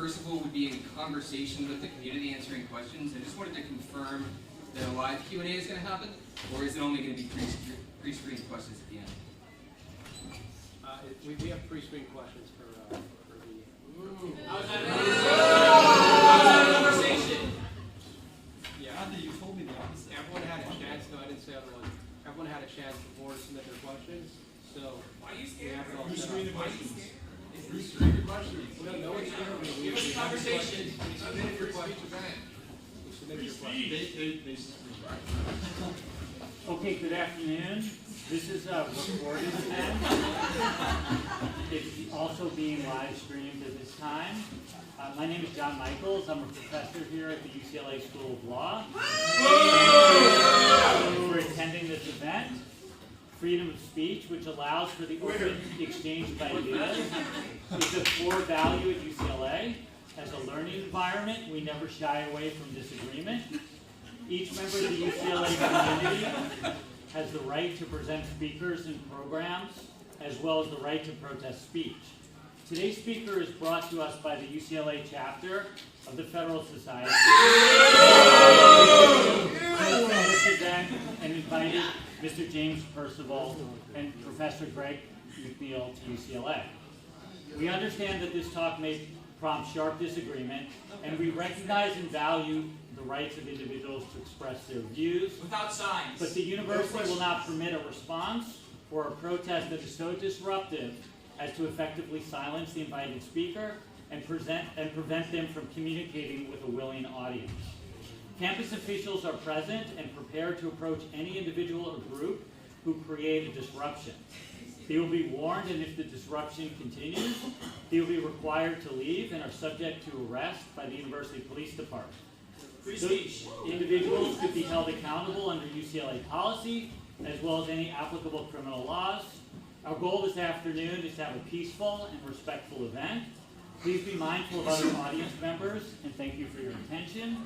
Percival would be in conversation with the community answering questions. I just wanted to confirm that a live Q&A is going to happen, or is it only going to be pre-screened questions at the end? We have pre-screened questions for the... How's that conversation? Yeah, you told me the opposite. Everyone had a chance, no, I didn't say otherwise. Everyone had a chance before to submit their questions, so... Why are you scared? Pre-screen the questions. Pre-screen the questions. No one's scared. Give us a conversation. We submitted your questions. We submitted your questions. Okay, good afternoon. This is a recorded event. It's also being live streamed at this time. My name is John Michaels. I'm a professor here at the UCLA School of Law. Thank you for attending this event. Freedom of speech, which allows for the open exchange of ideas, is a core value at UCLA. As a learning environment, we never shy away from disagreement. Each member of the UCLA community has the right to present speakers and programs, as well as the right to protest speech. Today's speaker is brought to us by the UCLA chapter of the Federal Society. This event and invited Mr. James Percival and Professor Greg McNeil to UCLA. We understand that this talk may prompt sharp disagreement, and we recognize and value the rights of individuals to express their views. Without signs. But the university will not permit a response or a protest that is so disruptive as to effectively silence the invited speaker and prevent them from communicating with a willing audience. Campus officials are present and prepared to approach any individual or group who create a disruption. They will be warned, and if the disruption continues, they will be required to leave and are subject to arrest by the University Police Department. Free speech. Individuals could be held accountable under UCLA policy, as well as any applicable criminal laws. Our goal this afternoon is to have a peaceful and respectful event. Please be mindful of other audience members, and thank you for your attention.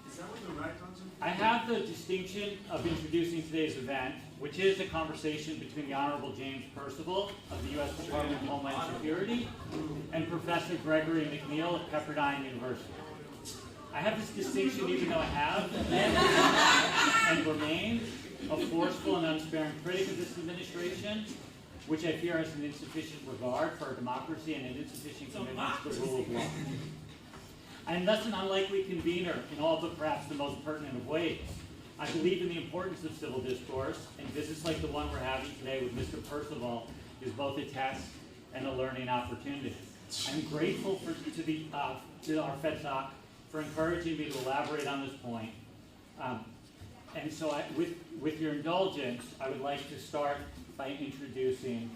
Is that what the right answer? I have the distinction of introducing today's event, which is a conversation between the Honorable James Percival of the U.S. Department of Homeland Security and Professor Gregory McNeil at Pepperdine University. I have this distinction even though I have been and remain a forceful and unsparing critic of this administration, which I fear has an insufficient regard for our democracy and an insufficient commitment to the rule of law. I am thus an unlikely convener in all but perhaps the most pertinent of ways. I believe in the importance of civil discourse, and visits like the one we're having today with Mr. Percival is both a test and a learning opportunity. I'm grateful to our FedSoc for encouraging me to elaborate on this point. And so with your indulgence, I would like to start by introducing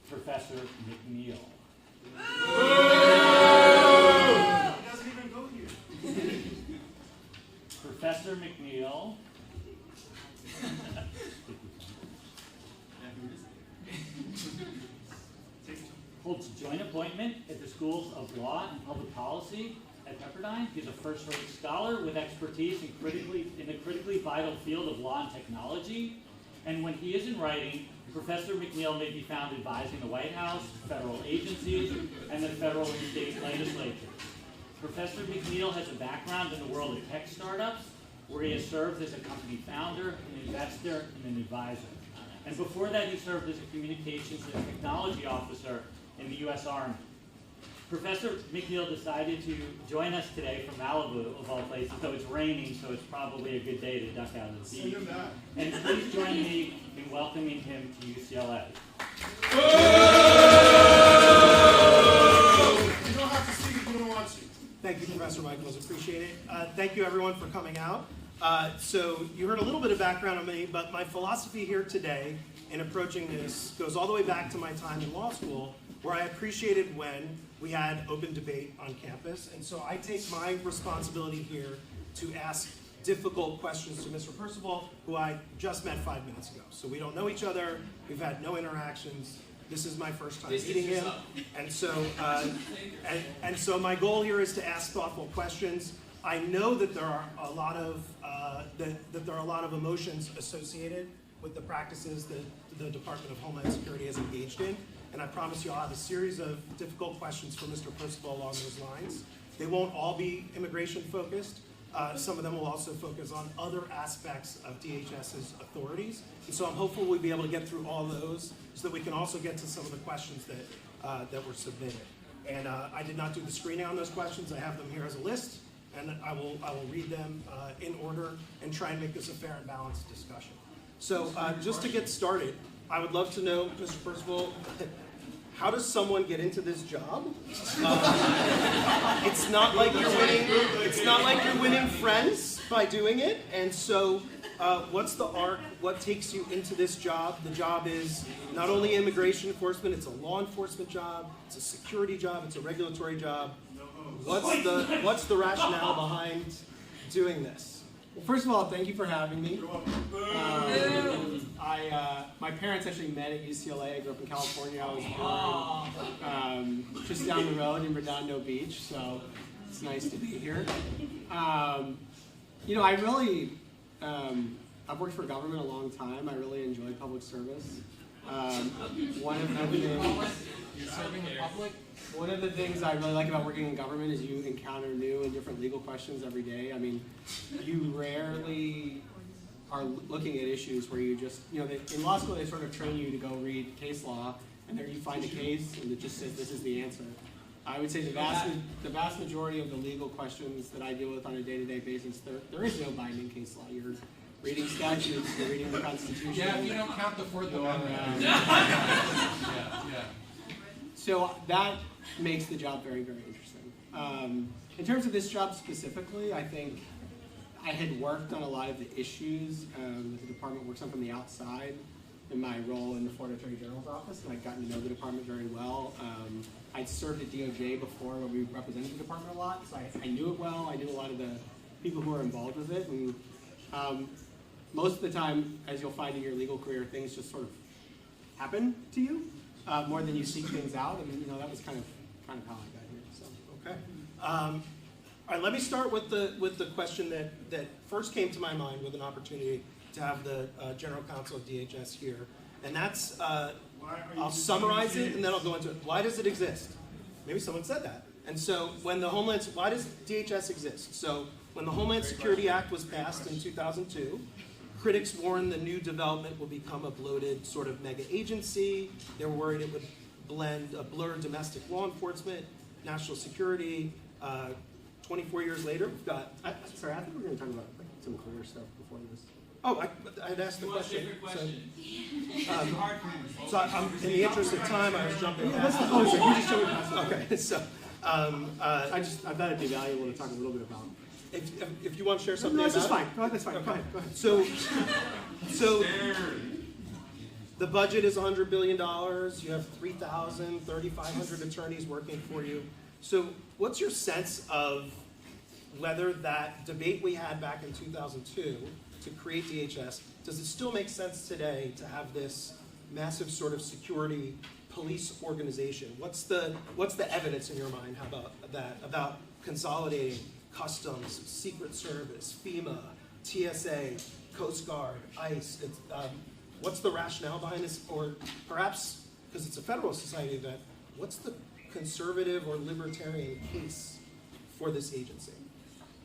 Professor McNeil. It doesn't even go here. Professor McNeil holds joint appointment at the Schools of Law and Public Policy at Pepperdine. He's a first-rate scholar with expertise in the critically vital field of law and technology. And when he isn't writing, Professor McNeil may be found advising the White House, federal agencies, and the federal and state legislatures. Professor McNeil has a background in the world of tech startups, where he has served as a company founder, an investor, and an advisor. And before that, he served as a communications and technology officer in the U.S. Army. Professor McNeil decided to join us today from Malibu, of all places, though it's raining, so it's probably a good day to duck out of the beach. And please join me in welcoming him to UCLA. You don't have to speak if you don't want to. Thank you, Professor Michaels. Appreciate it. Thank you, everyone, for coming out. So you heard a little bit of background on me, but my philosophy here today in approaching this goes all the way back to my time in law school, where I appreciated when we had open debate on campus. And so I take my responsibility here to ask difficult questions to Mr. Percival, who I just met 5 minutes ago. So we don't know each other. We've had no interactions. This is my first time meeting him. And so, and so my goal here is to ask thoughtful questions. I know that there are a lot of emotions associated with the practices that the Department of Homeland Security has engaged in. and I promise you I'll have a series of difficult questions for Mr. Percival along those lines. They won't all be immigration focused. Some of them will also focus on other aspects of DHS's authorities. And so I'm hopeful we'll be able to get through all those so that we can also get to some of the questions that were submitted. And I did not do the screening on those questions. I have them here as a list, and I will read them in order and try and make this a fair and balanced discussion. So just to get started, I would love to know, Mr. Percival, how does someone get into this job? It's not like you're winning. It's not like you're winning friends by doing it. And so, what's the arc? What takes you into this job? The job is not only immigration enforcement; it's a law enforcement job. It's a security job. It's a regulatory job. What's the rationale behind doing this? Well, first of all, thank you for having me. My parents actually met at UCLA. I grew up in California. I was born just down the road in Redondo Beach, so it's nice to be here. You know, I've worked for government a long time. I really enjoy public service. One of the things I really like about working in government is you encounter new and different legal questions every day. I mean, you rarely are looking at issues where you just, you know, in law school they sort of train you to go read case law, and there you find a case and it just says this is the answer. I would say the vast majority of the legal questions that I deal with on a day-to-day basis, there is no binding case law. You're reading statutes, you're reading the Constitution. Yeah, if you don't count the Fourth Amendment. So that makes the job very, very interesting. In terms of this job specifically, I think I had worked on a lot of the issues that the department works on from the outside in my role in the Florida Attorney General's office, and I'd gotten to know the department very well. I'd served at DOJ before where we represented the department a lot, so I knew it well. I knew a lot of the people who were involved with it, and most of the time, as you'll find in your legal career, things just sort of happen to you more than you seek things out, and you know that was kind of how I got here. So. Okay. All right. Let me start with the question that first came to my mind with an opportunity to have the General Counsel of DHS here, and that's I'll summarize it and then I'll go into it. Why does it exist? Maybe someone said that. And so why does DHS exist? So when the Homeland Security Act was passed in 2002, critics warned the new development will become a bloated sort of mega agency. They were worried it would blur domestic law enforcement, national security. 24 years later, we've got... Sorry, I think we're going to talk about some career stuff before this. Oh, I'd asked the question. So I'm, in the interest of time, I was jumping past. Okay, so... I thought it'd be valuable to talk a little bit about. If you want to share something about that's fine. That's fine. Go ahead. So the budget is $100 billion. You have 3,000, 3,500 attorneys working for you. So what's your sense of whether that debate we had back in 2002 to create DHS, does it still make sense today to have this massive sort of security police organization? What's the evidence in your mind about that, about consolidating Customs, Secret Service, FEMA, TSA, Coast Guard, ICE? What's the rationale behind this? Or perhaps, because it's a federal society event, what's the conservative or libertarian case for this agency?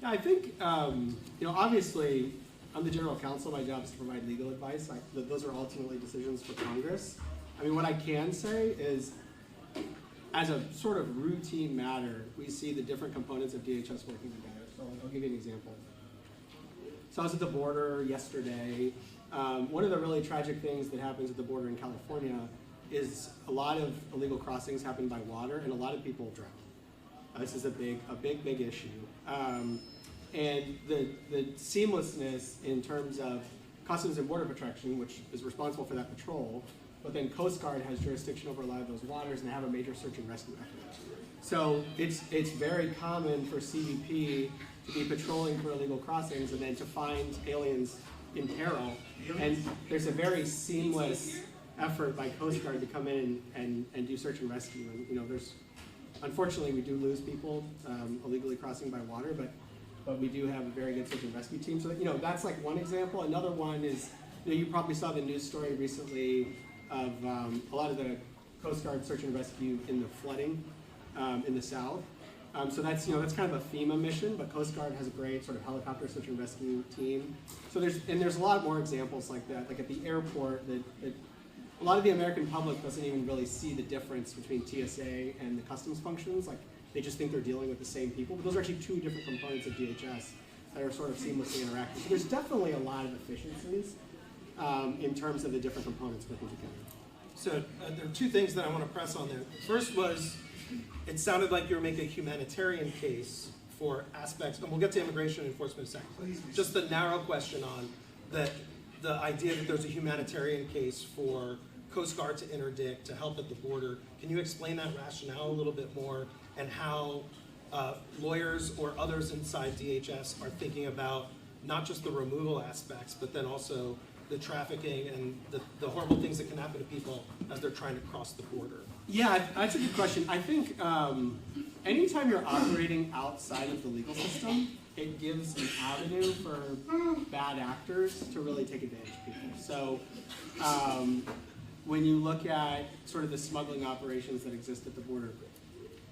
Yeah, I think, obviously, I'm the general counsel. My job is to provide legal advice. Those are ultimately decisions for Congress. I mean, what I can say is, as a sort of routine matter, we see the different components of DHS working together. So I'll give you an example. So I was at the border yesterday. One of the really tragic things that happens at the border in California is a lot of illegal crossings happen by water, and a lot of people drown. This is a big issue. And the seamlessness in terms of Customs and Border Protection, which is responsible for that patrol, but then Coast Guard has jurisdiction over a lot of those waters, and they have a major search and rescue effort. So it's very common for CBP to be patrolling for illegal crossings and then to find aliens in peril. And there's a very seamless effort by Coast Guard to come in and do search and rescue. And unfortunately, we do lose people illegally crossing by water, but we do have a very good search and rescue team. So that's like one example. Another one is, you probably saw the news story recently of a lot of the Coast Guard search and rescue in the flooding in the South. So that's kind of a FEMA mission, but Coast Guard has a great sort of helicopter search and rescue team. So there's a lot more examples like that. Like at the airport, that a lot of the American public doesn't even really see the difference between TSA and the customs functions. Like they just think they're dealing with the same people, but those are actually two different components of DHS that are sort of seamlessly interacting. So there's definitely a lot of efficiencies in terms of the different components working together. So there are two things that I want to press on there. First was, it sounded like you were making a humanitarian case for aspects, and we'll get to immigration enforcement in a second. Just the narrow question on the idea that there's a humanitarian case for Coast Guard to interdict, to help at the border. Can you explain that rationale a little bit more, and how lawyers or others inside DHS are thinking about not just the removal aspects, but then also the trafficking and the horrible things that can happen to people as they're trying to cross the border? Yeah, that's a good question. I think anytime you're operating outside of the legal system, it gives an avenue for bad actors to really take advantage of people. So when you look at sort of the smuggling operations that exist at the border,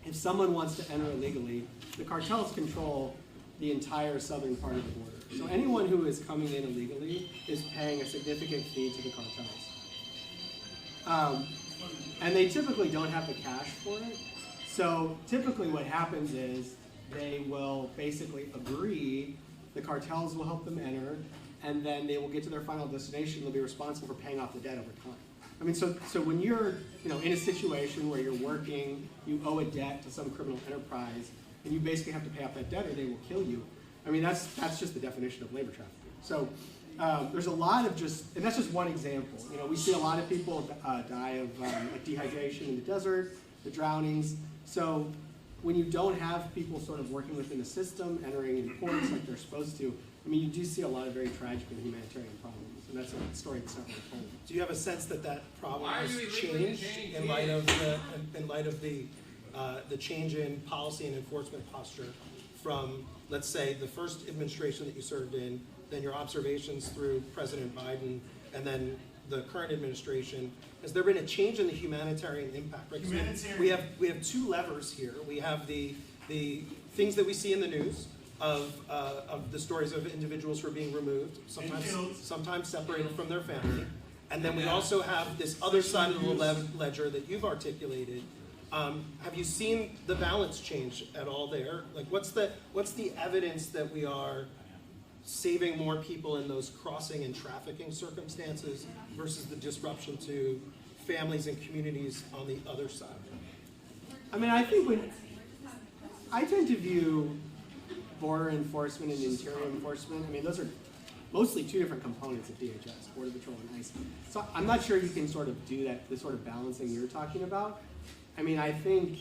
if someone wants to enter illegally, the cartels control the entire southern part of the border. So anyone who is coming in illegally is paying a significant fee to the cartels. And they typically don't have the cash for it. So typically what happens is they will basically agree, the cartels will help them enter, and then they will get to their final destination, they'll be responsible for paying off the debt over time. I mean, so when you're in a situation where you're working, you owe a debt to some criminal enterprise, and you basically have to pay off that debt or they will kill you. I mean, that's just the definition of labor trafficking. So there's a lot of and that's just one example. We see a lot of people die of like dehydration in the desert, the drownings. So when you don't have people sort of working within the system, entering in ports like they're supposed to, I mean, you do see a lot of very tragic and humanitarian problems, and that's a story that's not really told. Do you have a sense that problem Why are has you illegally changed detaining in light of the change in policy and enforcement posture from, let's say, the first administration that you served in, then your observations through President Biden, and then the current administration? Has there been a change in the humanitarian impact? Right? We have two levers here. We have the things that we see in the news of the stories of individuals who are being removed, sometimes separated from their family, and then we also have this other side of the ledger that you've articulated. Have you seen the balance change at all there? Like, what's the evidence that we are saving more people in those crossing and trafficking circumstances versus the disruption to families and communities on the other side? I mean, I think I tend to view border enforcement and interior enforcement, I mean, those are mostly two different components of DHS, Border Patrol and ICE. So I'm not sure you can sort of do that, the sort of balancing you're talking about. I mean, I think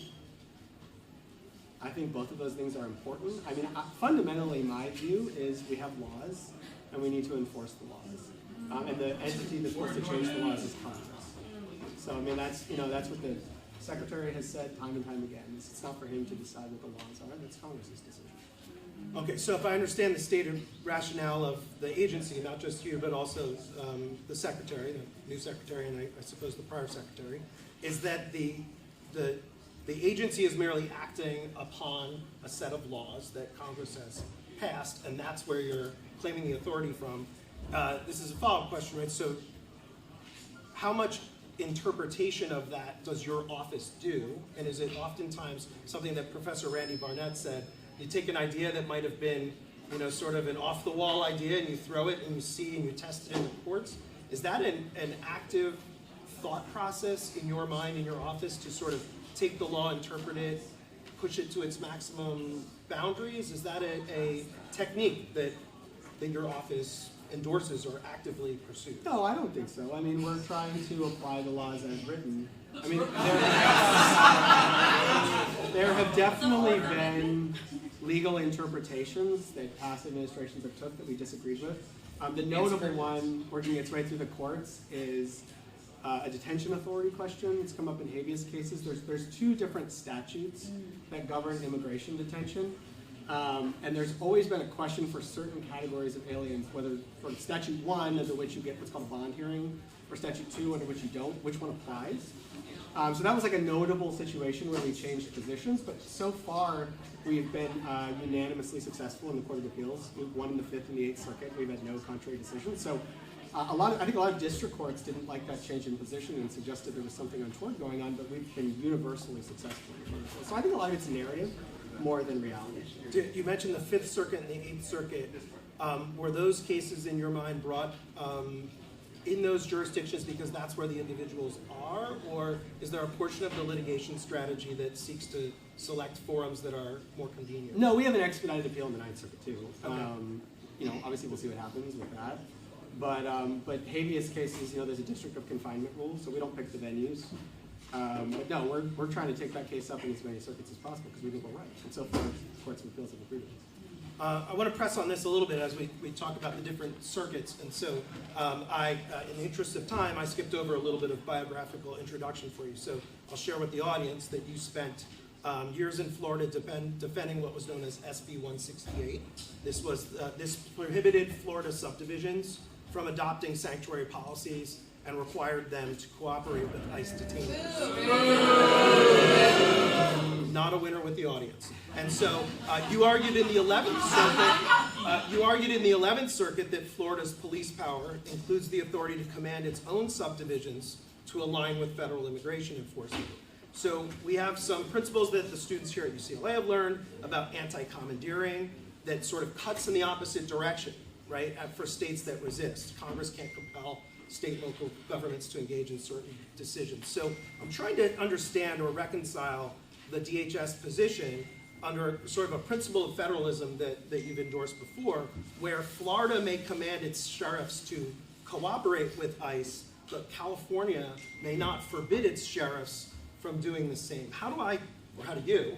both of those things are important. I mean, fundamentally, my view is we have laws, and we need to enforce the laws. And the entity that's supposed to change the laws is Congress. So, I mean, that's what the Secretary has said time and time again. It's not for him to decide what the laws are. That's Congress's decision. Okay, so if I understand the stated rationale of the agency, not just you, but also the Secretary, the new Secretary, and I suppose the prior Secretary, is that the agency is merely acting upon a set of laws that Congress has passed, and that's where you're claiming the authority from. This is a follow-up question, right? So how much interpretation of that does your office do? And is it oftentimes something that Professor Randy Barnett said, you take an idea that might have been, sort of an off-the-wall idea, and you throw it and you see and you test it in the courts? Is that an active thought process in your mind, in your office, to sort of take the law, interpret it, push it to its maximum boundaries? Is that a technique that your office endorses or actively pursues? No, I don't think so. I mean, we're trying to apply the laws as written. I mean, there have definitely been legal interpretations that past administrations have took that we disagreed with. The notable one working its way through the courts is a detention authority question. It's come up in habeas cases. There's two different statutes that govern immigration detention. And there's always been a question for certain categories of aliens, whether for statute 1, under which you get what's called a bond hearing, or statute 2, under which you don't, which one applies. So that was like a notable situation where we changed positions, but so far we've been unanimously successful in the Court of Appeals. We've won in the 5th and the 8th Circuit. We've had no contrary decisions. So I think a lot of district courts didn't like that change in position and suggested there was something untoward going on, but we've been universally successful in the Court of Appeals. So I think a lot of it's narrative more than reality. You mentioned the 5th Circuit and the 8th Circuit. Were those cases in your mind brought in those jurisdictions because that's where the individuals are, or is there a portion of the litigation strategy that seeks to select forums that are more convenient? No, we have an expedited appeal in the 9th Circuit too. Okay. Obviously we'll see what happens with that. But habeas cases, there's a district of confinement rule, so we don't pick the venues. But no, we're trying to take that case up in as many circuits as possible because we think we're right. And so far, courts of appeals have agreed with us. I want to press on this a little bit as we talk about the different circuits. And so in the interest of time, I skipped over a little bit of biographical introduction for you. So I'll share with the audience that you spent years in Florida defending what was known as SB 168. This prohibited Florida subdivisions from adopting sanctuary policies and required them to cooperate with ICE detainees. Not a winner with the audience. And so you argued in the 11th Circuit. That Florida's police power includes the authority to command its own subdivisions to align with federal immigration enforcement. So we have some principles that the students here at UCLA have learned about anti-commandeering that sort of cuts in the opposite direction, right, for states that resist. Congress can't compel state and local governments to engage in certain decisions. So I'm trying to understand or reconcile the DHS position under sort of a principle of federalism that you've endorsed before, where Florida may command its sheriffs to cooperate with ICE, but California may not forbid its sheriffs from doing the same. How do you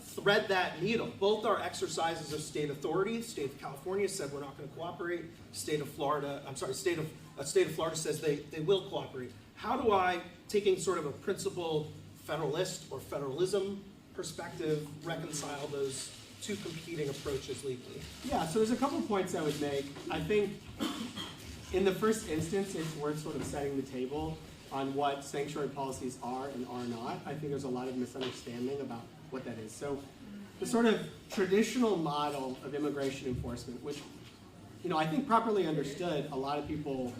thread that needle? Both are exercises of state authority. The state of California said we're not going to cooperate. State of Florida Florida says they will cooperate. How do I, taking sort of a principled federalist or federalism perspective, reconcile those two competing approaches legally? Yeah, so there's a couple of points I would make. I think in the first instance, it's worth sort of setting the table on what sanctuary policies are and are not. I think there's a lot of misunderstanding about what that is. So the sort of traditional model of immigration enforcement, which I think properly understood, a lot of people,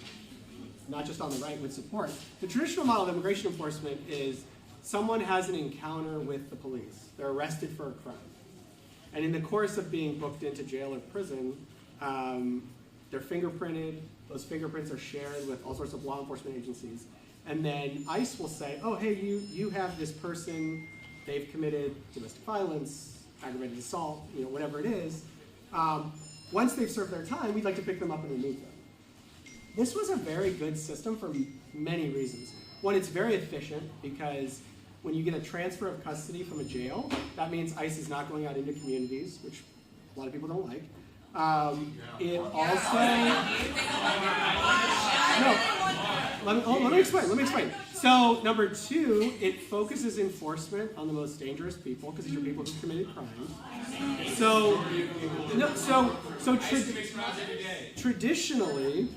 not just on the right, would support. The traditional model of immigration enforcement is someone has an encounter with the police. They're arrested for a crime. And in the course of being booked into jail or prison, they're fingerprinted. Those fingerprints are shared with all sorts of law enforcement agencies. And then ICE will say, oh, hey, you have this person. They've committed domestic violence, aggravated assault, whatever it is. Once they've served their time, we'd like to pick them up and remove them. This was a very good system for many reasons. One, it's very efficient because when you get a transfer of custody from a jail, that means ICE is not going out into communities, which a lot of people don't like. It also... No, let me explain. So, number two, it focuses enforcement on the most dangerous people because these are people who've committed crimes. Traditionally,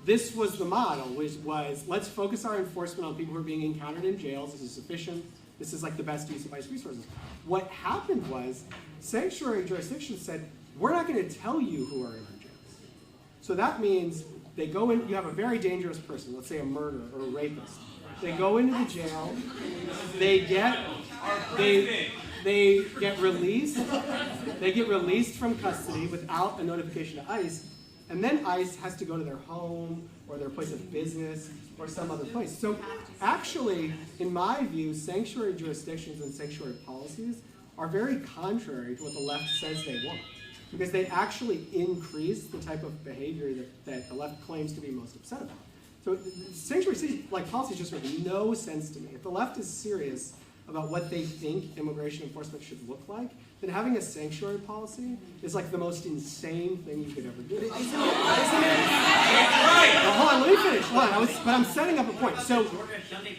this was the model, which was let's focus our enforcement on people who are being encountered in jails. This is sufficient. This is like the best use of ICE resources. What happened was sanctuary jurisdictions said, we're not going to tell you who are in our jails. So that means they go in, you have a very dangerous person, let's say a murderer or a rapist. They go into the jail, they get released, from custody without a notification to ICE, and then ICE has to go to their home or their place of business or some other place. So actually, in my view, sanctuary jurisdictions and sanctuary policies are very contrary to what the left says they want, because they actually increase the type of behavior that the left claims to be most upset about. So sanctuary policies just make no sense to me. If the left is serious about what they think immigration enforcement should look like, then having a sanctuary policy is like the most insane thing you could ever do. Hold on, let me finish. But I'm setting up a point. So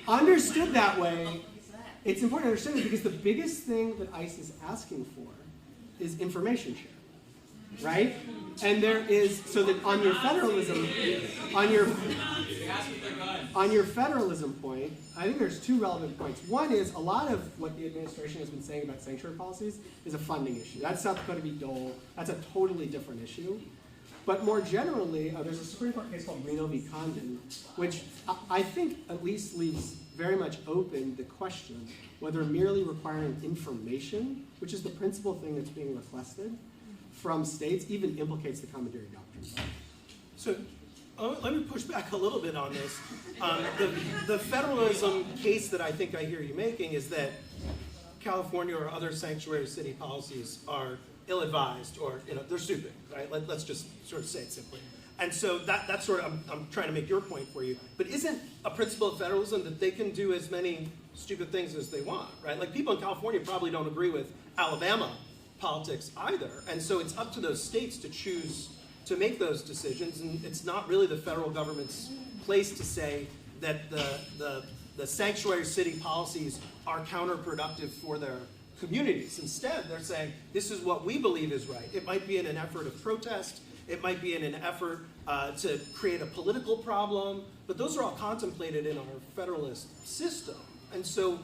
understood that way, it's important to understand it because the biggest thing that ICE is asking for is information sharing. right? And there is, so that on your federalism, on your federalism point, I think there's two relevant points. One is a lot of what the administration has been saying about sanctuary policies is a funding issue. That's South Dakota v. Dole. That's a totally different issue. But more generally, there's a Supreme Court case called Reno v. Condon, which I think at least leaves very much open the question whether merely requiring information, which is the principal thing that's being requested from states, even implicates the commandeering doctrine. So let me push back a little bit on this. The federalism case that I think I hear you making is that California or other sanctuary city policies are ill-advised or they're stupid, right? Let's just sort of say it simply. And so that's sort of, I'm trying to make your point for you. But isn't a principle of federalism that they can do as many stupid things as they want, right? Like people in California probably don't agree with Alabama politics either. And so it's up to those states to choose to make those decisions. And it's not really the federal government's place to say that the sanctuary city policies are counterproductive for their communities. Instead, they're saying, this is what we believe is right. It might be in an effort of protest. It might be in an effort to create a political problem. But those are all contemplated in our federalist system. And so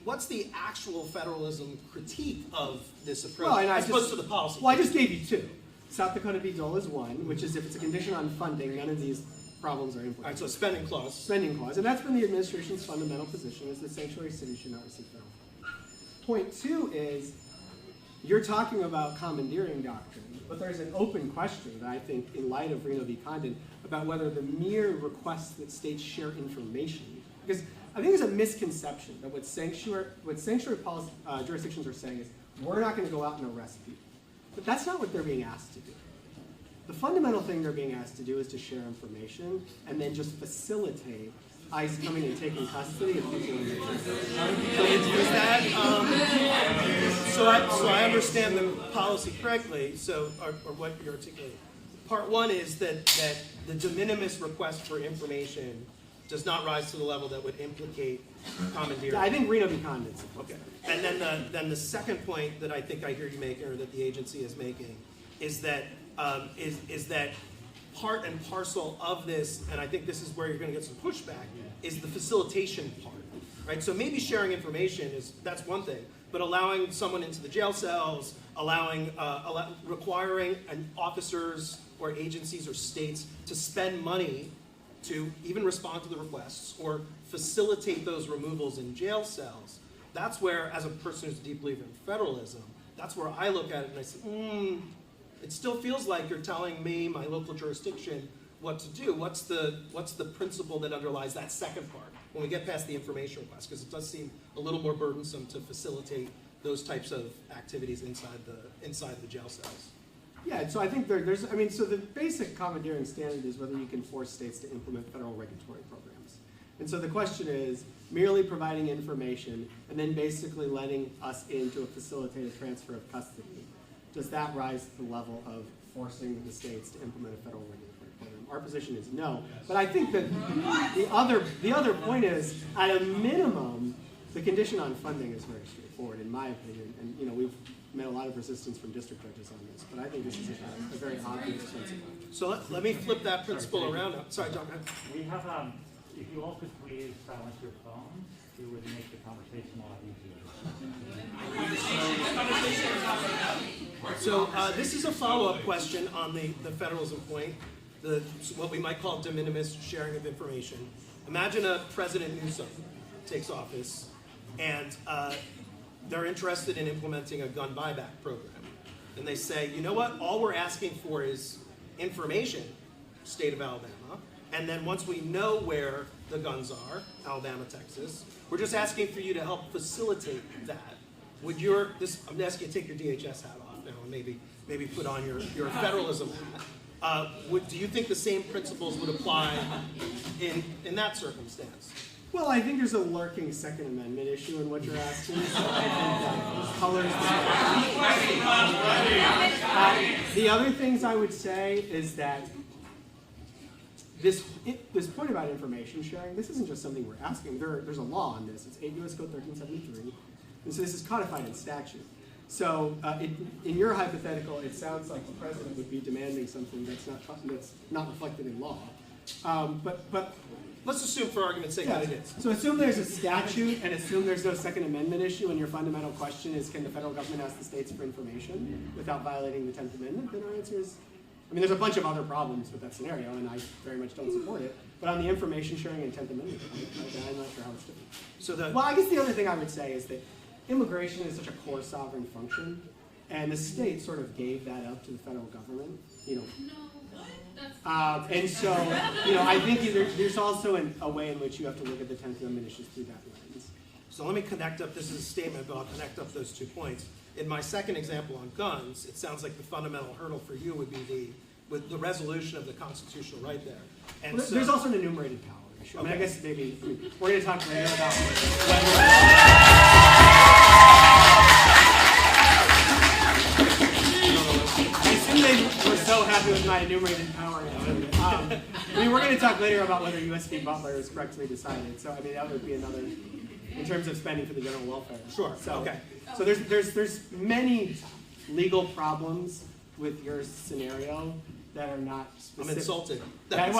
what's the actual federalism critique of this approach as opposed to the policy? Well, I just gave you two. South Dakota v. Dole is one, which is if it's a condition on funding, none of these problems are implicated. All right, so spending clause. Spending clause. And that's been the administration's fundamental position, is that sanctuary cities should not receive federal funding. Point two is, you're talking about commandeering doctrine, but there's an open question that I think, in light of Reno v. Condon, about whether the mere request that states share information, because I think there's a misconception that what sanctuary policy, jurisdictions are saying is, we're not going to go out and arrest people. But that's not what they're being asked to do. The fundamental thing they're being asked to do is to share information and then just facilitate ICE coming and taking custody of people in the So I understand the policy correctly, or what you're articulating. Part one is that the de minimis request for information does not rise to the level that would implicate commandeering. Yeah, I think Reno v. Condon. Okay. And then the second point that I think I hear you making, or that the agency is making, is that part and parcel of this, and I think this is where you're going to get some pushback, is the facilitation part, right? So maybe sharing information that's one thing, but allowing someone into the jail cells, requiring officers or agencies or states to spend money to even respond to the requests or facilitate those removals in jail cells. That's where, as a person who's a deep believer in federalism, that's where I look at it and I say, it still feels like you're telling me, my local jurisdiction, what to do. What's the principle that underlies that second part when we get past the information request? Because it does seem a little more burdensome to facilitate those types of activities inside the jail cells. Yeah, so I think so the basic commandeering standard is whether you can force states to implement federal regulatory programs. And so the question is, merely providing information and then basically letting us in to facilitate a transfer of custody, does that rise to the level of forcing the states to implement a federal regulatory program? Our position is no. But I think that the other point is, at a minimum, the condition on funding is very straightforward, in my opinion. And we've met a lot of resistance from district judges on this, but I think this is a very obvious principle. So let me flip that principle around. Sorry, John. We have, if you all could please silence your phones, it would make the conversation a lot easier. So this is a follow-up question on the federalism point, what we might call de minimis sharing of information. Imagine a President Newsom takes office, and they're interested in implementing a gun buyback program. And they say, you know what, all we're asking for is information, state of Alabama, and then once we know where the guns are, Alabama, Texas, we're just asking for you to help facilitate that. I'm going to ask you to take your DHS hat off now and maybe put on your federalism hat. Do you think the same principles would apply in that circumstance? Well, I think there's a lurking Second Amendment issue in what you're asking. So I think the other things I would say is that this point about information sharing, this isn't just something we're asking. There's a law on this. It's 8 U.S. Code 1373. And so this is codified in statute. So in your hypothetical, it sounds like the president would be demanding something that's not reflected in law. But Let's assume for argument's sake that it is. so assume there's a statute and assume there's no Second Amendment issue, and your fundamental question is, can the federal government ask the states for information without violating the 10th Amendment? Then our answer is, I mean, there's a bunch of other problems with that scenario, and I very much don't support it. But on the information sharing and 10th Amendment, I'm not sure how it's different. So Well, I guess the other thing I would say is that immigration is such a core sovereign function, and the state sort of gave that up to the federal government, you know. And so, you know, I think there's also a way in which you have to look at the 10th Amendment issues through that lens. So let me connect up, this is a statement, but I'll connect up those 2 points. In my second example on guns, it sounds like the fundamental hurdle for you would be with the resolution of the constitutional right there. And Well, so, there's also an enumerated power issue. I mean, I Okay. guess we're going to talk later about whether. I assume they were so happy with my enumerated power. I mean, we're going to talk later about whether U.S. v. Butler is correctly decided. So, I mean, that would be another, in terms of spending for the general welfare. Sure, So, okay. So there's many legal problems with your scenario that are not I'm specific. insulted. That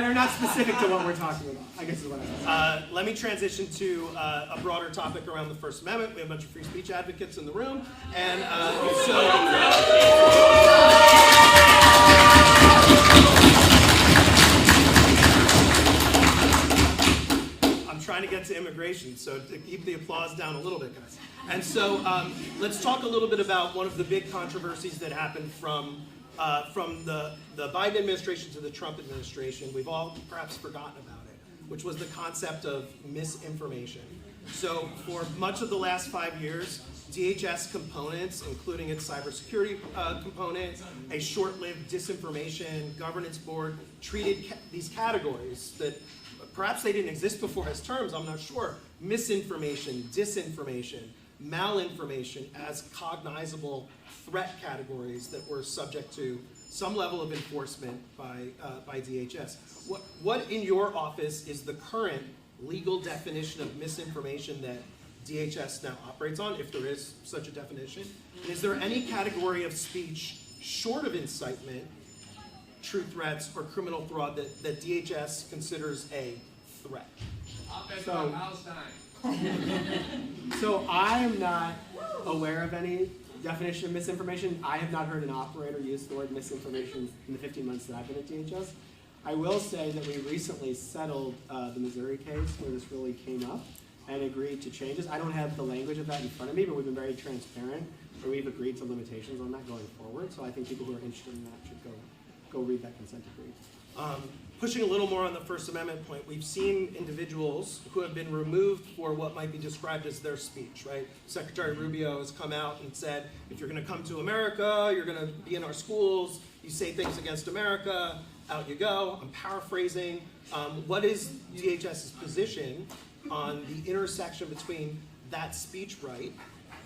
are not specific to what we're talking about, I guess is what I'm saying. Let me transition to a broader topic around the First Amendment. We have a bunch of free speech advocates in the room. And I'm trying to get to immigration, so to keep the applause down a little bit, guys. And so let's talk a little bit about one of the big controversies that happened from the Biden administration to the Trump administration. We've all perhaps forgotten about it, which was the concept of misinformation. So for much of the last 5 years, DHS components, including its cybersecurity component, a short-lived disinformation governance board, treated these categories that perhaps they didn't exist before as terms, I'm not sure, misinformation, disinformation, malinformation as cognizable threat categories that were subject to some level of enforcement by DHS. What in your office is the current legal definition of misinformation that DHS now operates on, if there is such a definition? And is there any category of speech short of incitement, true threats, or criminal fraud that DHS considers a threat? So- Palestine. So I am not aware of any definition of misinformation. I have not heard an operator use the word misinformation in the 15 months that I've been at DHS. I will say that we recently settled the Missouri case where this really came up and agreed to changes. I don't have the language of that in front of me, but we've been very transparent, where we've agreed to limitations on that going forward. So I think people who are interested in that should go read that consent decree. Pushing a little more on the First Amendment point, we've seen individuals who have been removed for what might be described as their speech, right? Secretary Rubio has come out and said, if you're going to come to America, you're going to be in our schools, you say things against America, out you go. I'm paraphrasing. What is DHS's position on the intersection between that speech right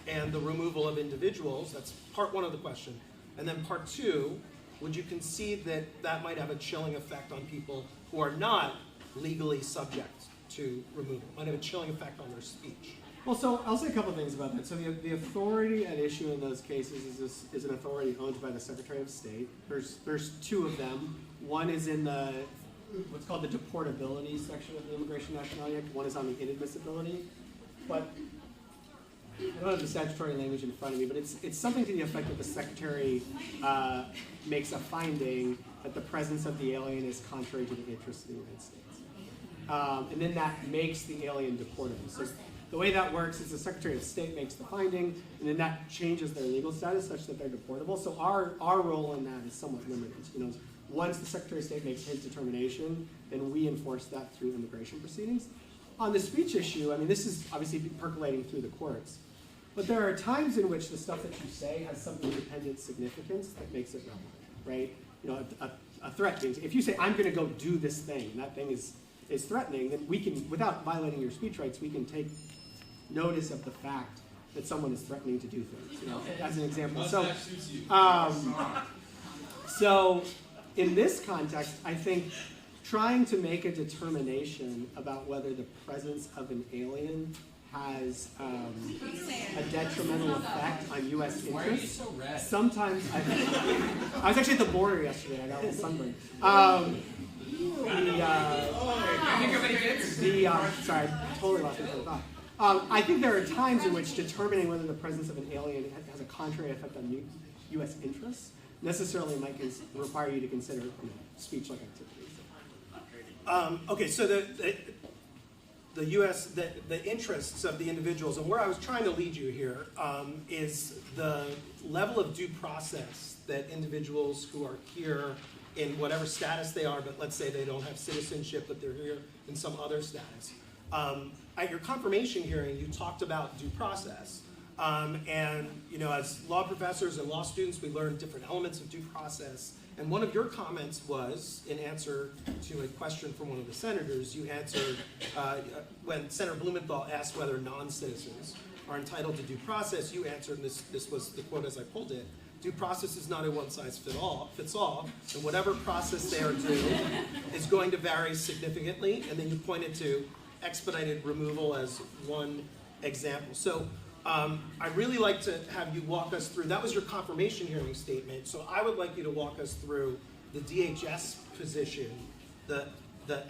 and the removal of individuals? That's part one of the question. And then part two, would you concede that that might have a chilling effect on people who are not legally subject to removal? Might have a chilling effect on their speech? Well, so I'll say a couple things about that. So the authority at issue in those cases is an authority owned by the Secretary of State. There's two of them. One is in the what's called the deportability section of the Immigration Nationality Act. One is on the inadmissibility. But I don't have the statutory language in front of me, but it's something to the effect that the Secretary makes a finding that the presence of the alien is contrary to the interests of the United States. And then that makes the alien deportable. So the way that works is the Secretary of State makes the finding, and then that changes their legal status such that they're deportable. So our role in that is somewhat limited. You know, once the Secretary of State makes his determination, then we enforce that through immigration proceedings. On the speech issue, I mean, this is obviously percolating through the courts. But there are times in which the stuff that you say has some independent significance that makes it relevant, right? You know, a threat means, if you say, I'm going to go do this thing, and that thing is threatening, then we can, without violating your speech rights, we can take notice of the fact that someone is threatening to do things, you know, as an example. So in this context, I think trying to make a determination about whether the presence of an alien has a detrimental effect on U.S. Why are you interests. so red? Sometimes I was actually at the border yesterday. I got a little sunburn. Sorry, I totally lost my train of thought. I think there are times in which determining whether the presence of an alien has a contrary effect on U.S. interests necessarily might require you to consider speech-like activities. Okay, so the U.S. the interests of the individuals, and where I was trying to lead you here is the level of due process that individuals who are here in whatever status they are, but let's say they don't have citizenship, but they're here in some other status. At your confirmation hearing, you talked about due process. And as law professors and law students, we learn different elements of due process. And one of your comments was, in answer to a question from one of the senators, you answered, when Senator Blumenthal asked whether non-citizens are entitled to due process, you answered, and this was the quote as I pulled it, due process is not a one-size-fits-all, and whatever process they are due is going to vary significantly, and then you pointed to expedited removal as one example. So I'd really like to have you walk us through, that was your confirmation hearing statement, so I would like you to walk us through the DHS position, the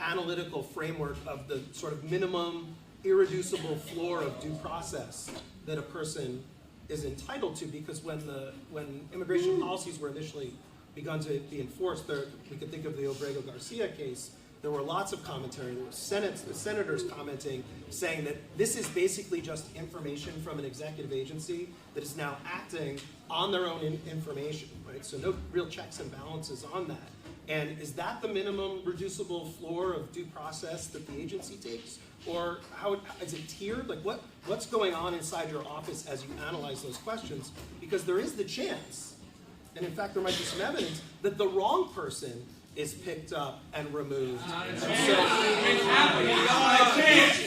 analytical framework of the sort of minimum irreducible floor of due process that a person is entitled to, because when immigration policies were initially begun to be enforced, we could think of the Obrego Garcia case. There were lots of commentary. There were senators commenting, saying that this is basically just information from an executive agency that is now acting on their own information, right? So no real checks and balances on that. And is that the minimum reducible floor of due process that the agency takes? Or how is it tiered? Like what's going on inside your office as you analyze those questions? Because there is the chance, and in fact there might be some evidence, that the wrong person is picked up and removed.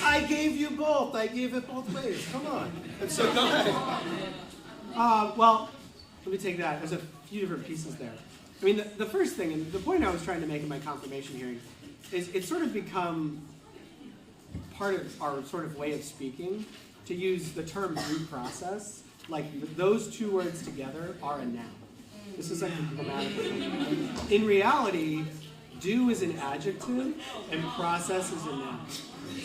I gave you both. I gave it both ways. Come on. And so go ahead. Well, let me take that. There's a few different pieces there. I mean, the first thing, and the point I was trying to make in my confirmation hearing, is it's sort of become part of our sort of way of speaking to use the term due process. Like those two words together are a noun. This is like a grammatical thing. In reality, due is an adjective and process is a noun.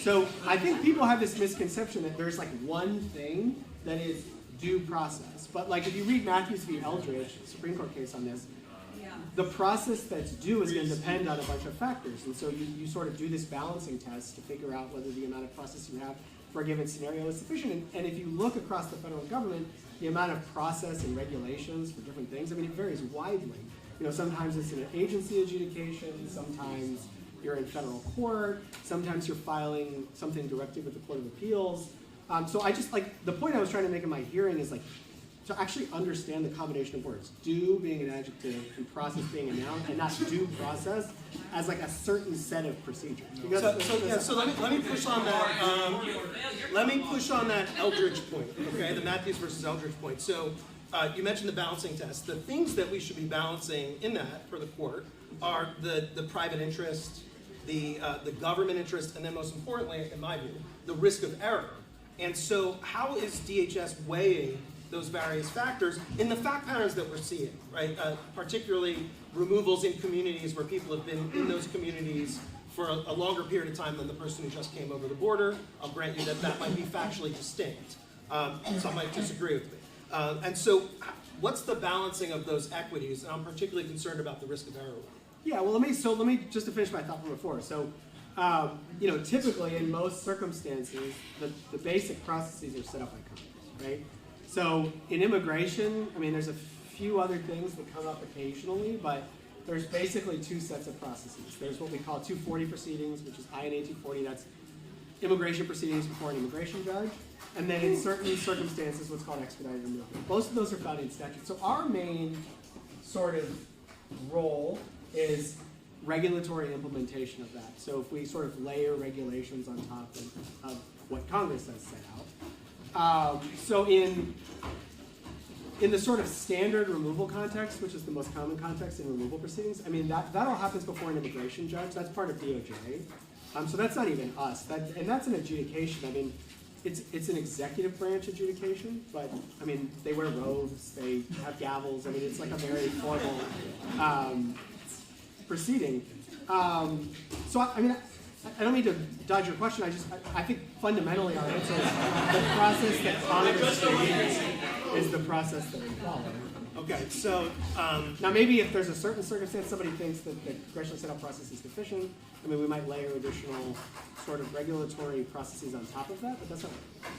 So I think people have this misconception that there's like one thing that is due process. But like if you read Matthews v. Eldridge, Supreme Court case on this, the process that's due is going to depend on a bunch of factors. And so you sort of do this balancing test to figure out whether the amount of process you have for a given scenario is sufficient. And if you look across the federal government, the amount of process and regulations for different things, I mean, it varies widely. Sometimes it's an agency adjudication, sometimes you're in federal court, sometimes you're filing something directly with the Court of Appeals. So I just, like, the point I was trying to make in my hearing is, like, to actually understand the combination of words, due being an adjective and process being a noun, and not due process as like a certain set of procedures. So let me push on that. Let me push on that Eldridge point, okay? The Matthews versus Eldridge point. So you mentioned the balancing test. The things that we should be balancing in that for the court are the private interest, the government interest, and then most importantly, in my view, the risk of error. And so how is DHS weighing those various factors in the fact patterns that we're seeing, right? Particularly removals in communities where people have been in those communities for a longer period of time than the person who just came over the border. I'll grant you that might be factually distinct. Some might disagree with me. And so what's the balancing of those equities? And I'm particularly concerned about the risk of error. Yeah, well, let me just to finish my thought from before. So, typically in most circumstances, the basic processes are set up by Congress, right? So in immigration, I mean, there's a few other things that come up occasionally, but there's basically two sets of processes. There's what we call 240 proceedings, which is INA 240, that's immigration proceedings before an immigration judge. And then in certain circumstances, what's called expedited removal. Both of those are found in statute. So our main sort of role is regulatory implementation of that. So if we sort of layer regulations on top of what Congress has set out. So in the sort of standard removal context, which is the most common context in removal proceedings, I mean, that all happens before an immigration judge. That's part of DOJ. So that's not even us. And that's an adjudication. I mean, it's an executive branch adjudication, but I mean, they wear robes, they have gavels. I mean, it's like a very formal proceeding. So I mean, I don't mean to dodge your question. I think fundamentally our answer is the process that Congress creates is the process that we follow. Okay, so Now maybe if there's a certain circumstance somebody thinks that the congressional setup process is deficient, I mean we might layer additional sort of regulatory processes on top of that, but that's not.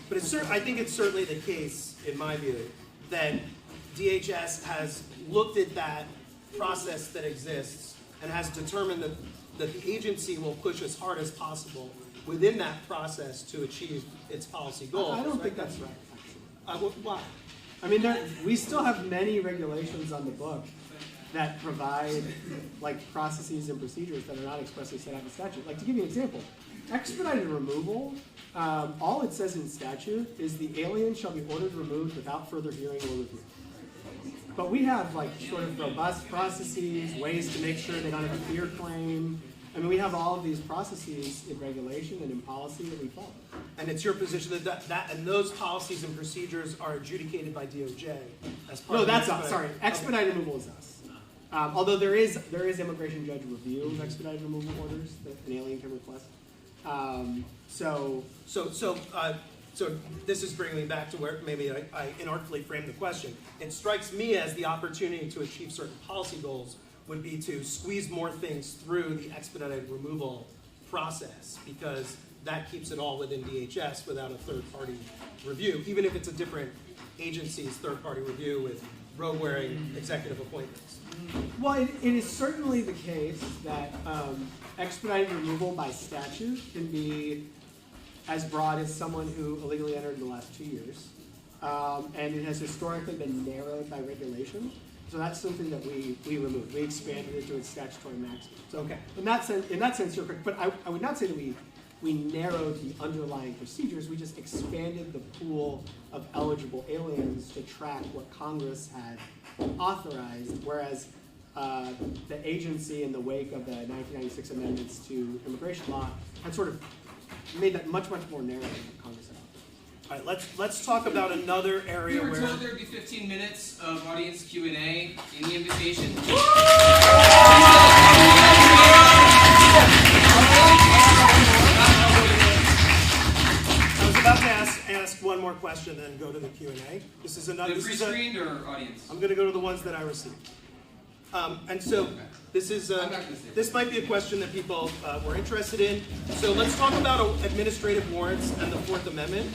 but I think it's certainly the case, in my view, that DHS has looked at that process that exists and has determined that the agency will push as hard as possible within that process to achieve its policy goals. I don't think that's right, actually. Why? I mean, we still have many regulations on the book that provide like processes and procedures that are not expressly set out in statute. Like to give you an example, expedited removal, all it says in statute is the alien shall be ordered removed without further hearing or review. But we have like sort of robust processes, ways to make sure they don't have a fear claim. I mean, we have all of these processes in regulation and in policy that we follow. And it's your position that and those policies and procedures are adjudicated by DOJ as part No, of that's the us. Sorry, expedited removal is us. Although there is immigration judge review of expedited removal orders that an alien can request. So this is bringing me back to where maybe I inartfully framed the question. It strikes me as the opportunity to achieve certain policy goals would be to squeeze more things through the expedited removal process, because that keeps it all within DHS without a third-party review, even if it's a different agency's third-party review with robe-wearing executive appointments. Well, it is certainly the case that expedited removal by statute can be as broad as someone who illegally entered in the last 2 years. And it has historically been narrowed by regulation. So that's something that we removed. We expanded it to its statutory maximum. So Okay. in that sense, you're correct. But I would not say that we narrowed the underlying procedures. We just expanded the pool of eligible aliens to track what Congress had authorized, whereas the agency in the wake of the 1996 amendments to immigration law had sort of made that much, much more narrow than what Congress had authorized. All right, let's talk about another area We were where told there would be 15 minutes of audience Q&A in the invitation. I was about to ask one more question, then go to the Q&A. This is another. The pre-screened or audience? I'm going to go to the ones that I received. And so this is I'm not gonna say this might be a question that people were interested in. So let's talk about administrative warrants and the Fourth Amendment.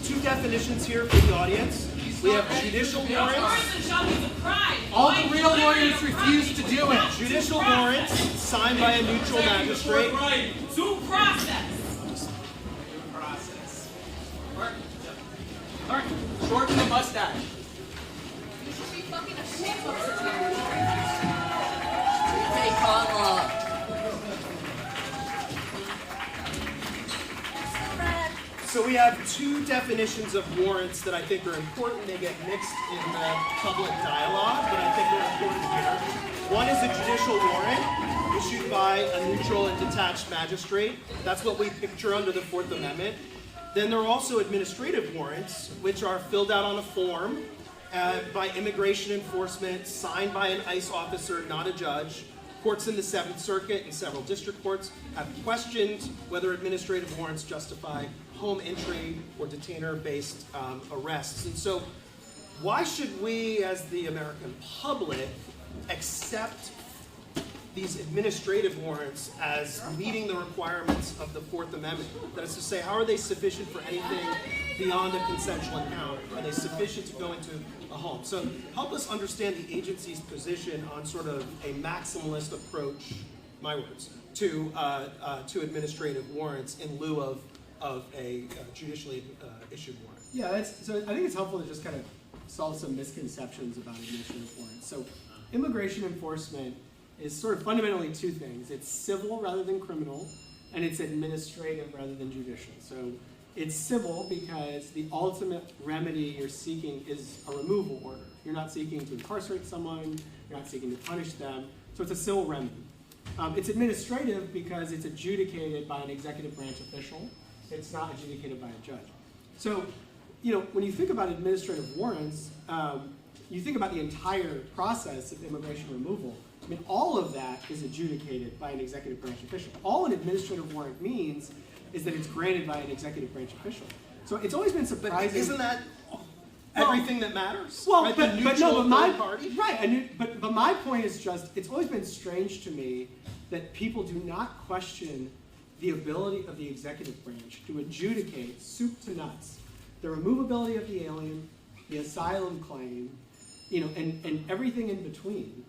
Two definitions here for the audience. We have judicial warrants. All the real lawyers refuse to do it. Judicial warrants signed by a neutral magistrate. Due process. Mark, shorten the mustache. Hey, Conla. So we have two definitions of warrants that I think are important. They get mixed in the public dialogue, but I think they're important here. One is a judicial warrant issued by a neutral and detached magistrate. That's what we picture under the Fourth Amendment. Then there are also administrative warrants, which are filled out on a form by immigration enforcement, signed by an ICE officer, not a judge. Courts in the Seventh Circuit and several district courts have questioned whether administrative warrants justify home entry or detainer-based arrests. And so why should we, as the American public, accept these administrative warrants as meeting the requirements of the Fourth Amendment? That is to say, how are they sufficient for anything beyond a consensual encounter? Are they sufficient to go into a home? So help us understand the agency's position on sort of a maximalist approach, my words, to administrative warrants in lieu of a judicially issued warrant. Yeah, so I think it's helpful to just kind of solve some misconceptions about administrative warrants. So immigration enforcement is sort of fundamentally two things. It's civil rather than criminal, and it's administrative rather than judicial. So it's civil because the ultimate remedy you're seeking is a removal order. You're not seeking to incarcerate someone, you're not seeking to punish them, so it's a civil remedy. It's administrative because it's adjudicated by an executive branch official. it's not adjudicated by a judge. So, you know, when you think about administrative warrants, you think about the entire process of immigration removal. I mean, all of that is adjudicated by an executive branch official. All an administrative warrant means is that it's granted by an executive branch official. So it's always been surprising. But isn't that everything that matters? Well, right? But my point is just, it's always been strange to me that people do not question the ability of the executive branch to adjudicate soup to nuts the removability of the alien, the asylum claim, you know, and everything in between.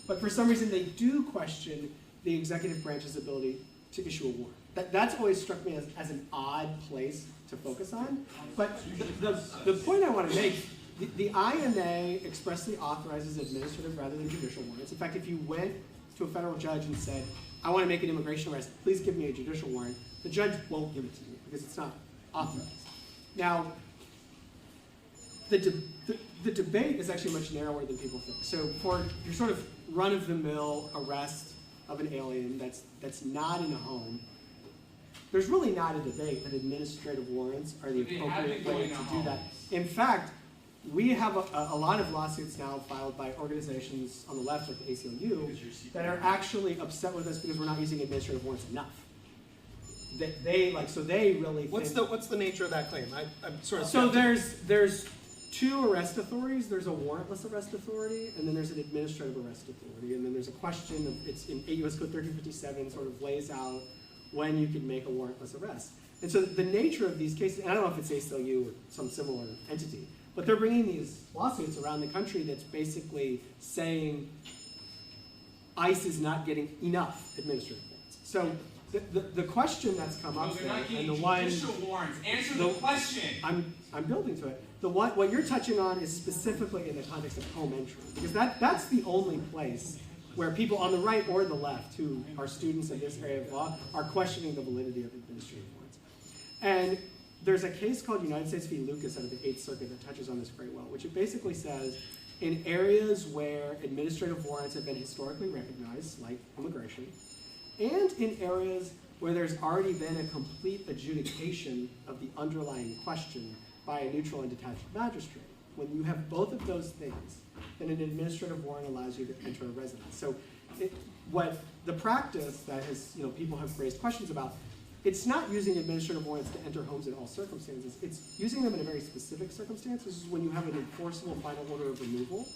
But for some reason, they do question the executive branch's ability to issue a warrant. That's always struck me as an odd place to focus on. But the point I want to make, the INA expressly authorizes administrative rather than judicial warrants. In fact, if you went to a federal judge and said, I want to make an immigration arrest, please give me a judicial warrant, the judge won't give it to you because it's not authorized. Now, the debate is actually much narrower than people think. So for your sort of run-of-the-mill arrest of an alien that's not in a home, there's really not a debate that administrative warrants are the appropriate way to do that. In fact, we have a lot of lawsuits now filed by organizations on the left, like the ACLU, that are actually upset with us because we're not using administrative warrants enough. They really What's the nature of that claim? I'm sort of so there's two arrest authorities. There's a warrantless arrest authority, and then there's an administrative arrest authority. And then there's a question of, it's in 8 U.S. Code 1357, sort of lays out when you can make a warrantless arrest. And so the nature of these cases, and I don't know if it's ACLU or some similar entity, but they're bringing these lawsuits around the country that's basically saying ICE is not getting enough administrative warrants. So the question that's come up there, and the one judicial warrants. Answer the question. I'm building to it. What you're touching on is specifically in the context of home entry, because that's the only place where people on the right or the left who are students in this area of law are questioning the validity of administrative warrants. And there's a case called United States v. Lucas out of the 8th Circuit that touches on this very well, which it basically says in areas where administrative warrants have been historically recognized, like immigration, and in areas where there's already been a complete adjudication of the underlying question by a neutral and detached magistrate. When you have both of those things, then an administrative warrant allows you to enter a residence. So what the practice that has, people have raised questions about, it's not using administrative warrants to enter homes in all circumstances. It's using them in a very specific circumstance. This is when you have an enforceable final order of removal.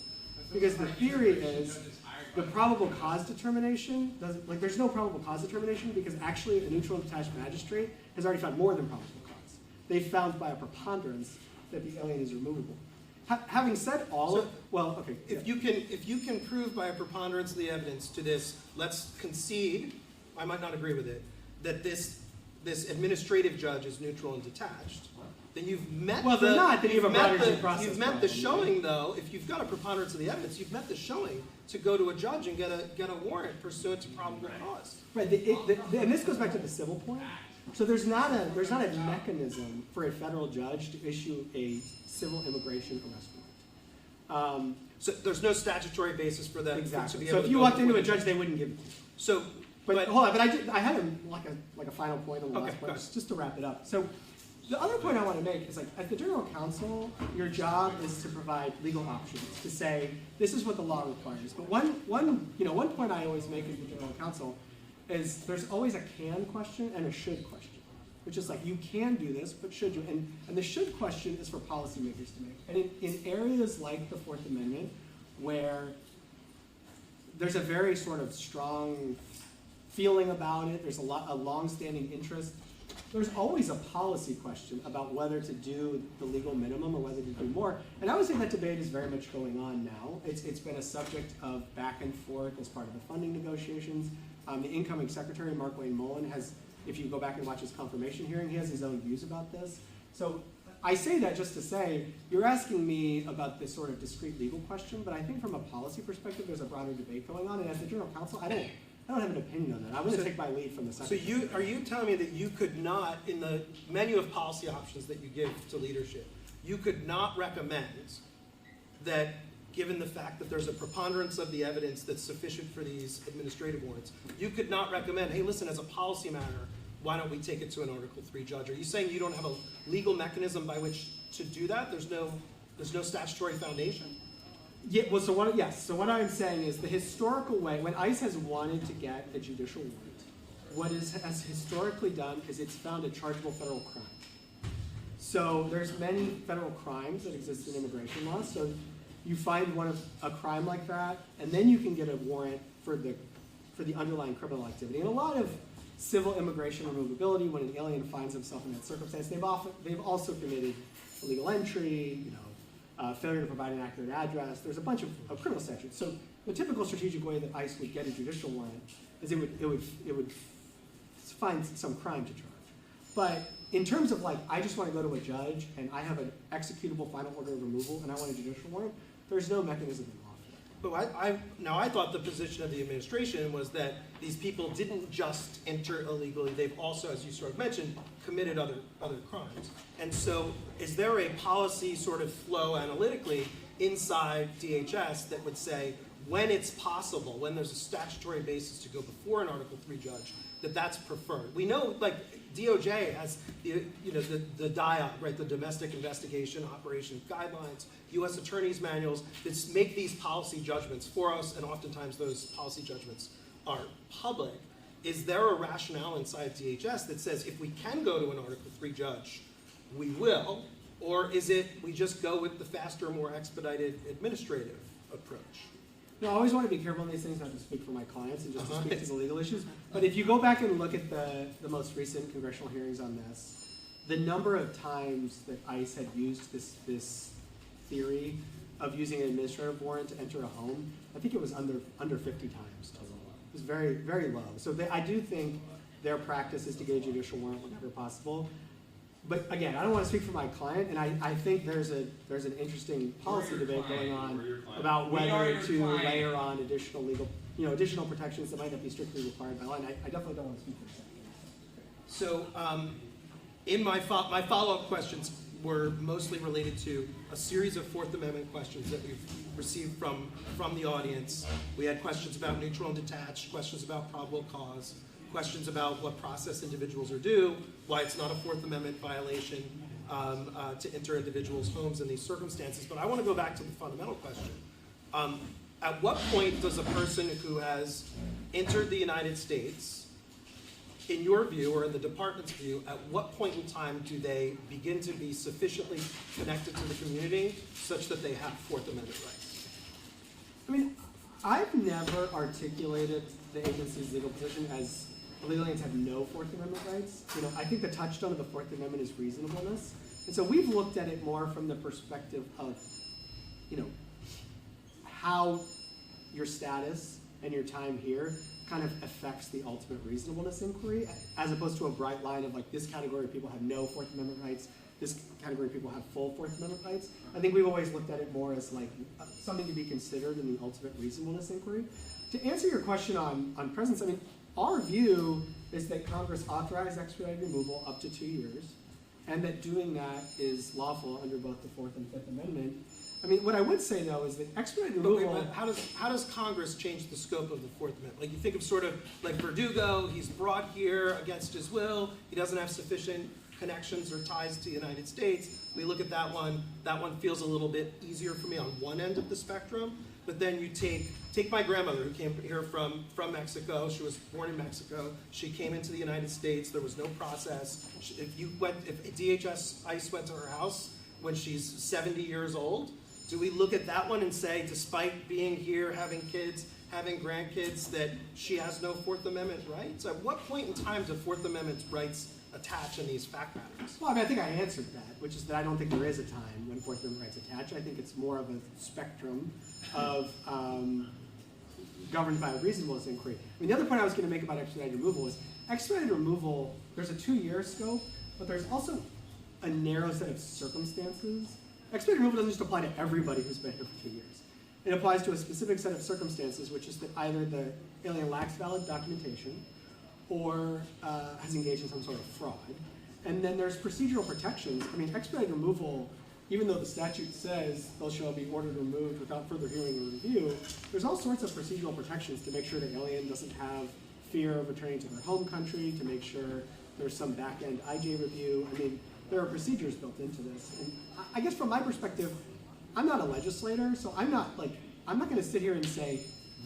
Because the theory is the probable cause determination doesn't, there's no probable cause determination because actually a neutral and detached magistrate has already found more than probable cause. They found by a preponderance that the alien is removable. Having said all of, well, okay. If you can prove by a preponderance of the evidence to this, let's concede, I might not agree with it, that this administrative judge is neutral and detached, then you've met well, they're not. Then you have a broader due process you've met the showing, though. If you've got a preponderance of the evidence, you've met the showing to go to a judge and get a warrant pursuant to probable cause. Right, and this goes back to the civil point. So there's not a mechanism for a federal judge to issue a civil immigration arrest warrant. So there's no statutory basis for that. Exactly. So if you walked into a judge, they wouldn't give it to you. So, but hold on. But I had a final point on the last point, just to wrap it up. So the other point I want to make is as the general counsel, your job is to provide legal options to say this is what the law requires. But one point I always make as the general counsel is there's always a can question and a should question, which is you can do this, but should you? And the should question is for policymakers to make. And in areas like the Fourth Amendment, where there's a very sort of strong feeling about it, there's a long-standing interest, there's always a policy question about whether to do the legal minimum or whether to do more. And I would say that debate is very much going on now. It's been a subject of back and forth as part of the funding negotiations. The incoming secretary, Mark Wayne Mullen, has, if you go back and watch his confirmation hearing, he has his own views about this. So I say that just to say, you're asking me about this sort of discrete legal question, but I think from a policy perspective, there's a broader debate going on. And as the general counsel, I don't have an opinion on that. I'm going to take my lead from the secretary. So are you telling me that you could not, in the menu of policy options that you give to leadership, you could not recommend that, given the fact that there's a preponderance of the evidence that's sufficient for these administrative warrants, you could not recommend, hey, listen, as a policy matter, why don't we take it to an Article 3 judge? Are you saying you don't have a legal mechanism by which to do that? There's no statutory foundation? Yeah, well, so what I'm saying is the historical way, when ICE has wanted to get a judicial warrant, what it has historically done is it's found a chargeable federal crime. So there's many federal crimes that exist in immigration law. So you find a crime like that, and then you can get a warrant for the underlying criminal activity. And a lot of civil immigration removability, when an alien finds himself in that circumstance, they've also committed illegal entry, failure to provide an accurate address. There's a bunch of criminal statutes. So the typical strategic way that ICE would get a judicial warrant is it would find some crime to charge. But in terms of I just want to go to a judge and I have an executable final order of removal and I want a judicial warrant, there's no mechanism in law for that. But I thought the position of the administration was that these people didn't just enter illegally, they've also, as you sort of mentioned, committed other crimes. And so is there a policy sort of flow analytically inside DHS that would say when it's possible, when there's a statutory basis to go before an Article 3 judge, that's preferred? We know, DOJ has the DIOP, right, the Domestic Investigation Operations Guidelines, U.S. Attorneys Manuals that make these policy judgments for us, and oftentimes those policy judgments are public. Is there a rationale inside DHS that says if we can go to an Article 3 judge, we will, or is it we just go with the faster, more expedited administrative approach? No, I always want to be careful on these things, not to speak for my clients and just to speak to the legal issues. But if you go back and look at the most recent congressional hearings on this, the number of times that ICE had used this theory of using an administrative warrant to enter a home, I think it was under 50 times total. It was very, very low. So I do think their practice is to get a judicial warrant whenever possible. But again, I don't want to speak for my client, and I think there's an interesting policy debate going on about whether to layer on additional legal, additional protections that might not be strictly required by law. And I definitely don't want to speak for that. So, in my follow-up questions were mostly related to a series of Fourth Amendment questions that we've received from the audience. We had questions about neutral and detached, questions about probable cause, questions about what process individuals are due, why it's not a Fourth Amendment violation to enter individuals' homes in these circumstances. But I want to go back to the fundamental question. At what point does a person who has entered the United States, in your view or in the department's view, at what point in time do they begin to be sufficiently connected to the community such that they have Fourth Amendment rights? I mean, I've never articulated the agency's legal position as illegal aliens have no Fourth Amendment rights. I think the touchstone of the Fourth Amendment is reasonableness. And so we've looked at it more from the perspective of, how your status and your time here kind of affects the ultimate reasonableness inquiry, as opposed to a bright line of this category of people have no Fourth Amendment rights, this category of people have full Fourth Amendment rights. I think we've always looked at it more as something to be considered in the ultimate reasonableness inquiry. To answer your question on presence, I mean, our view is that Congress authorized expedited removal up to 2 years, and that doing that is lawful under both the Fourth and Fifth Amendment. I mean, what I would say though is that expedited removal. But how does Congress change the scope of the Fourth Amendment? You think of sort of like Verdugo, he's brought here against his will, he doesn't have sufficient connections or ties to the United States. We look at that one feels a little bit easier for me on one end of the spectrum. But then you take my grandmother who came here from Mexico. She was born in Mexico. She came into the United States. There was no process. If DHS ICE went to her house when she's 70 years old, do we look at that one and say, despite being here, having kids, having grandkids, that she has no Fourth Amendment rights? At what point in time do Fourth Amendment rights attach in these fact patterns? Well, I mean, I think I answered that, which is that I don't think there is a time when Fourth Amendment rights attach. I think it's more of a spectrum of governed by a reasonableness inquiry. I mean, the other point I was going to make about expedited removal is expedited removal, there's a 2-year scope, but there's also a narrow set of circumstances. Expedited removal doesn't just apply to everybody who's been here for 2 years. It applies to a specific set of circumstances, which is that either the alien lacks valid documentation or has engaged in some sort of fraud. And then there's procedural protections. I mean, expedited removal, even though the statute says they shall be ordered removed without further hearing or review, there's all sorts of procedural protections to make sure the alien doesn't have fear of returning to their home country, to make sure There's some back-end IJ review. I mean, there are procedures built into this. And I guess from my perspective, I'm not a legislator, so I'm not going to sit here and say,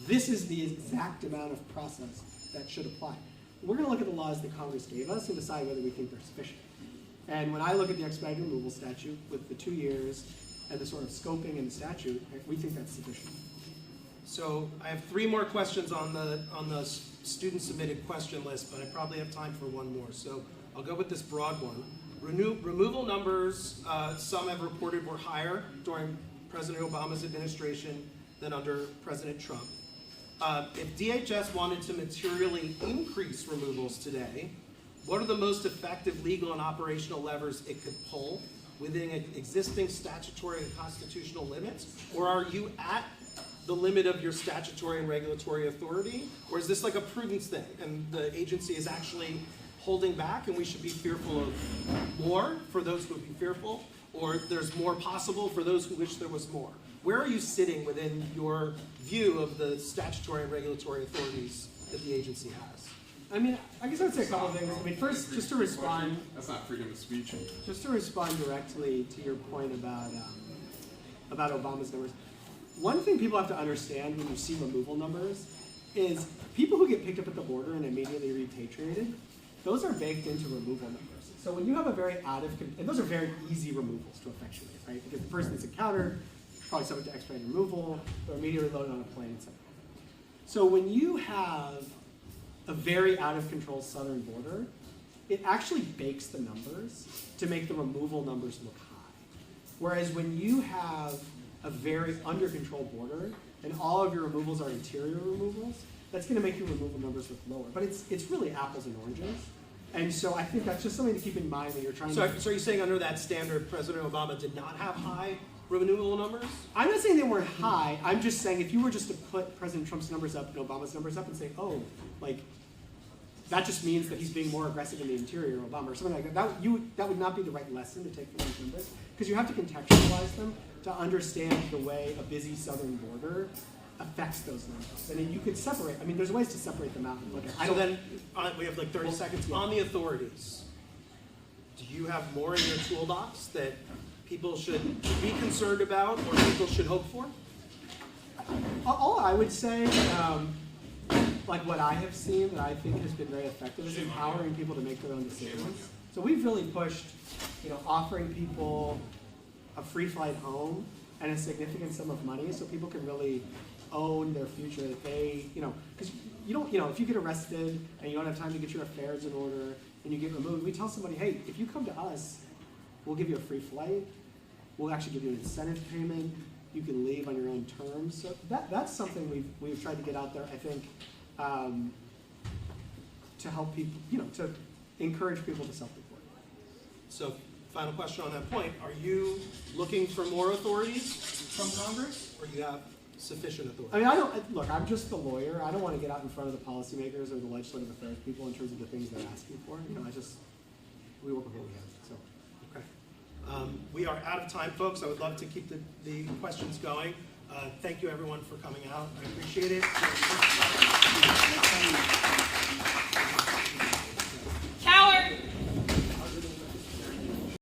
this is the exact amount of process that should apply. We're going to look at the laws that Congress gave us and decide whether we think they're sufficient. And when I look at the expedited removal statute with the 2 years and the sort of scoping in the statute, we think that's sufficient. So I have 3 more questions on the student submitted question list, but I probably have time for one more. So I'll go with this broad one. Removal numbers, some have reported were higher during President Obama's administration than under President Trump. If DHS wanted to materially increase removals today, what are the most effective legal and operational levers it could pull within existing statutory and constitutional limits? Or are you at the limit of your statutory and regulatory authority? Or is this like a prudence thing and the agency is actually holding back and we should be fearful of more for those who would be fearful? Or there's more possible for those who wish there was more? Where are you sitting within your view of the statutory and regulatory authorities that the agency has? I mean, I guess I would say a couple of things. I mean, first, just to respond. That's not freedom of speech. Just to respond directly to your point about Obama's numbers. One thing people have to understand when you see removal numbers is people who get picked up at the border and immediately repatriated, those are baked into removal numbers. So when you have a very and those are very easy removals to effectuate, right? Because the person that's encountered, probably subject to expedited removal, they're immediately loaded on a plane, etc. So when you have a very out of control southern border, it actually bakes the numbers to make the removal numbers look high. Whereas when you have a very under control border and all of your removals are interior removals, that's going to make your removal numbers look lower. But it's really apples and oranges. And so I think that's just something to keep in mind when you're trying So are you saying under that standard, President Obama did not have high removal numbers? I'm not saying they weren't high. I'm just saying if you were just to put President Trump's numbers up and Obama's numbers up and say, oh, like, that just means that he's being more aggressive in the interior, Obama, or something like that. That would not be the right lesson to take from these numbers, because you have to contextualize them to understand the way a busy southern border affects those numbers. And then you could separate. I mean, there's ways to separate them out and look at. So then, we have like 30 seconds. On the authorities, do you have more in your toolbox that people should be concerned about or people should hope for? All I would say, like what I have seen that I think has been very effective is empowering people to make their own decisions. So we've really pushed, offering people a free flight home and a significant sum of money so people can really own their future. That they, because you don't, if you get arrested and you don't have time to get your affairs in order and you get removed, we tell somebody, hey, if you come to us, we'll give you a free flight. We'll actually give you an incentive payment. You can leave on your own terms. So that's something we've tried to get out there, I think, to help people, to encourage people to self-report. So, final question on that point. Are you looking for more authorities from Congress, or you have sufficient authority? I mean, I'm just the lawyer. I don't want to get out in front of the policymakers or the legislative affairs people in terms of the things they're asking for. We work with what we have. So. Okay. We are out of time, folks. I would love to keep the questions going. Thank you, everyone, for coming out. I appreciate it.